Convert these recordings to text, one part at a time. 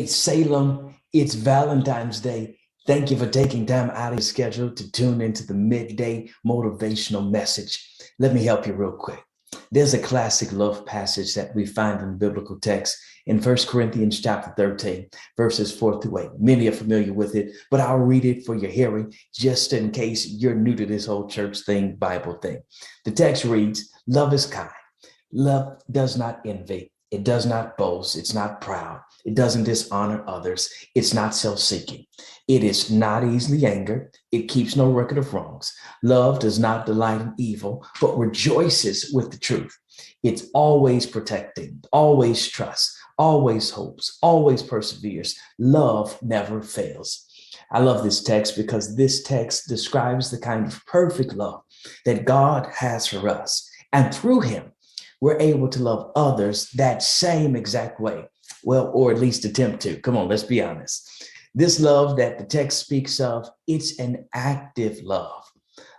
Hey, Salem, it's Valentine's Day. Thank you for taking time out of your schedule to tune into the midday motivational message. Let me help you real quick. There's a classic love passage that we find in the biblical text in 1 Corinthians chapter 13, verses 4 through 8. Many are familiar with it, but I'll read it for your hearing just in case you're new to this whole church thing, Bible thing. The text reads, "Love is kind. Love does not envy. It does not boast. It's not proud. It doesn't dishonor others. It's not self-seeking. It is not easily angered. It keeps no record of wrongs. Love does not delight in evil, but rejoices with the truth. It's always protecting, always trusts, always hopes, always perseveres. Love never fails." I love this text because this text describes the kind of perfect love that God has for us. And through him, we're able to love others that same exact way. Well, or at least attempt to. Come on, let's be honest. This love that the text speaks of, it's an active love,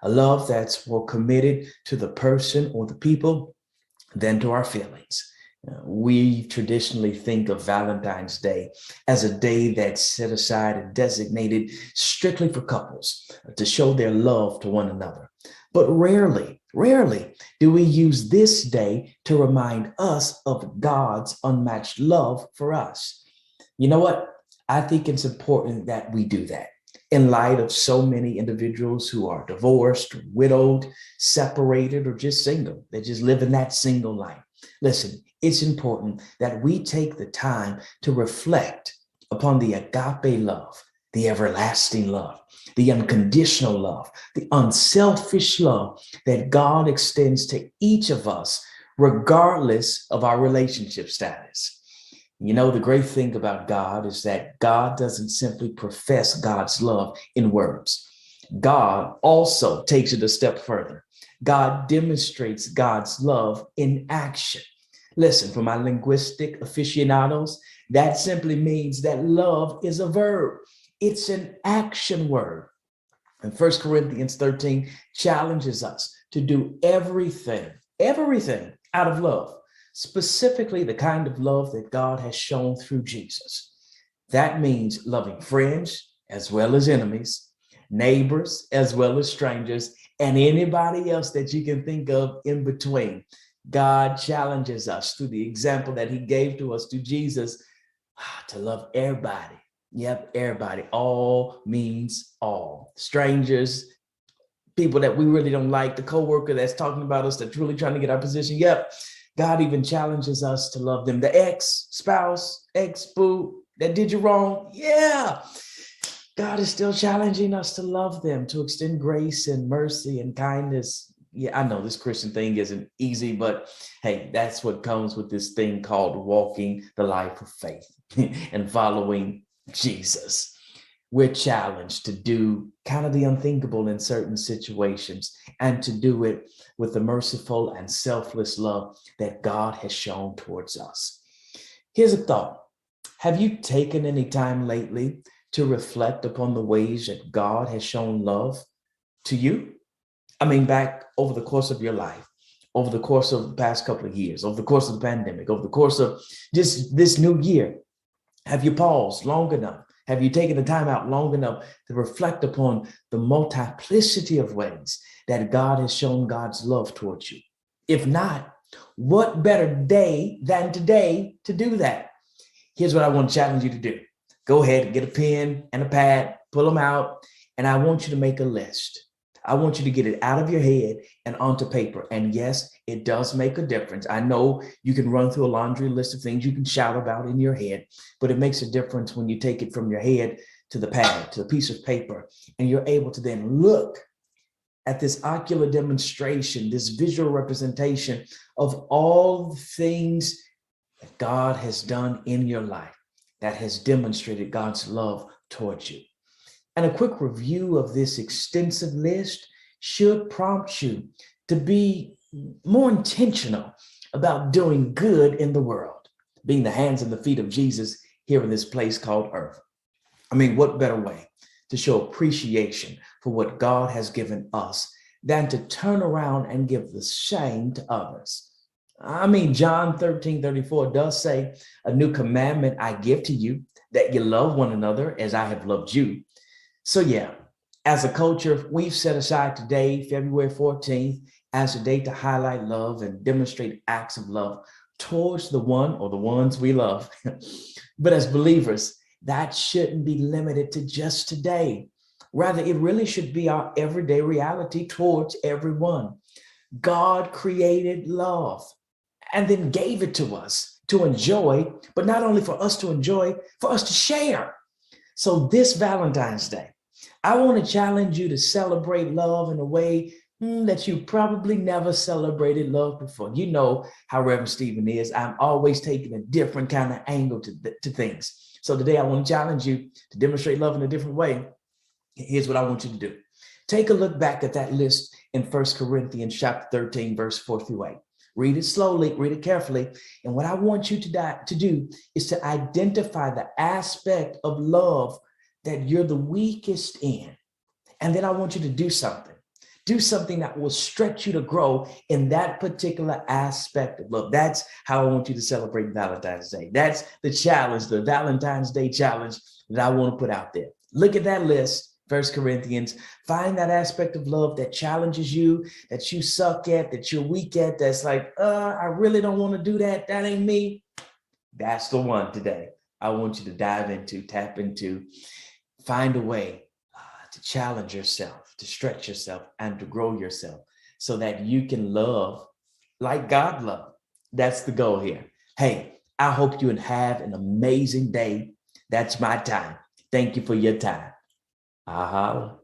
a love that's more committed to the person or the people than to our feelings. We traditionally think of Valentine's Day as a day that's set aside and designated strictly for couples to show their love to one another. But rarely do we use this day to remind us of God's unmatched love for us. You know what? I think it's important that we do that in light of so many individuals who are divorced, widowed, separated, or just single. They just live in that single life. Listen, it's important that we take the time to reflect upon the agape love, the everlasting love, the unconditional love, the unselfish love that God extends to each of us, regardless of our relationship status. You know, the great thing about God is that God doesn't simply profess God's love in words. God also takes it a step further. God demonstrates God's love in action. Listen, for my linguistic aficionados, that simply means that love is a verb. It's an action word. And 1 Corinthians 13 challenges us to do everything out of love, specifically the kind of love that God has shown through Jesus. That means loving friends as well as enemies, neighbors as well as strangers, and anybody else that you can think of in between. God challenges us through the example that he gave to us through Jesus to love everybody. Yep, everybody. All means all. Strangers, people that we really don't like, the coworker that's talking about us, that's really trying to get our position. Yep, God even challenges us to love them. The ex-spouse, ex-boo that did you wrong. Yeah, God is still challenging us to love them, to extend grace and mercy and kindness. Yeah, I know this Christian thing isn't easy, but hey, that's what comes with this thing called walking the life of faith and following Jesus. We're challenged to do kind of the unthinkable in certain situations and to do it with the merciful and selfless love that God has shown towards us. Here's a thought. Have you taken any time lately to reflect upon the ways that God has shown love to you? I mean, back over the course of your life, over the course of the past couple of years, over the course of the pandemic, over the course of just this new year, have you paused long enough? Have you taken the time out long enough to reflect upon the multiplicity of ways that God has shown God's love towards you? If not, what better day than today to do that? Here's what I want to challenge you to do. Go ahead, get a pen and a pad, pull them out, and I want you to make a list. I want you to get it out of your head and onto paper. And yes, it does make a difference. I know you can run through a laundry list of things you can shout about in your head, but it makes a difference when you take it from your head to the pad, to the piece of paper, and you're able to then look at this ocular demonstration, this visual representation of all the things that God has done in your life that has demonstrated God's love towards you. And a quick review of this extensive list should prompt you to be more intentional about doing good in the world, being the hands and the feet of Jesus here in this place called earth. I mean, what better way to show appreciation for what God has given us than to turn around and give the same to others? I mean, John 13:34 does say, "A new commandment I give to you, that you love one another as I have loved you. So yeah, as a culture, we've set aside today, February 14th, as a day to highlight love and demonstrate acts of love towards the one or the ones we love. But as believers, that shouldn't be limited to just today. Rather, it really should be our everyday reality towards everyone. God created love and then gave it to us to enjoy, but not only for us to enjoy, for us to share. So this Valentine's Day, I want to challenge you to celebrate love in a way that you probably never celebrated love before. You know how Reverend Stephen is. I'm always taking a different kind of angle to things. So today I want to challenge you to demonstrate love in a different way. Here's what I want you to do. Take a look back at that list in 1 Corinthians chapter 13, verse 4 through 8. Read it slowly, read it carefully. And what I want you to do is to identify the aspect of love that you're the weakest in. And then I want you to do something. Do something that will stretch you to grow in that particular aspect of love. That's how I want you to celebrate Valentine's Day. That's the challenge, the Valentine's Day challenge that I want to put out there. Look at that list. 1 Corinthians, find that aspect of love that challenges you, that you suck at, that you're weak at, that's like, I really don't want to do that. That ain't me. That's the one today. I want you to dive into, tap into, find a way to challenge yourself, to stretch yourself, and to grow yourself so that you can love like God loved. That's the goal here. Hey, I hope you have an amazing day. That's my time. Thank you for your time. Aha.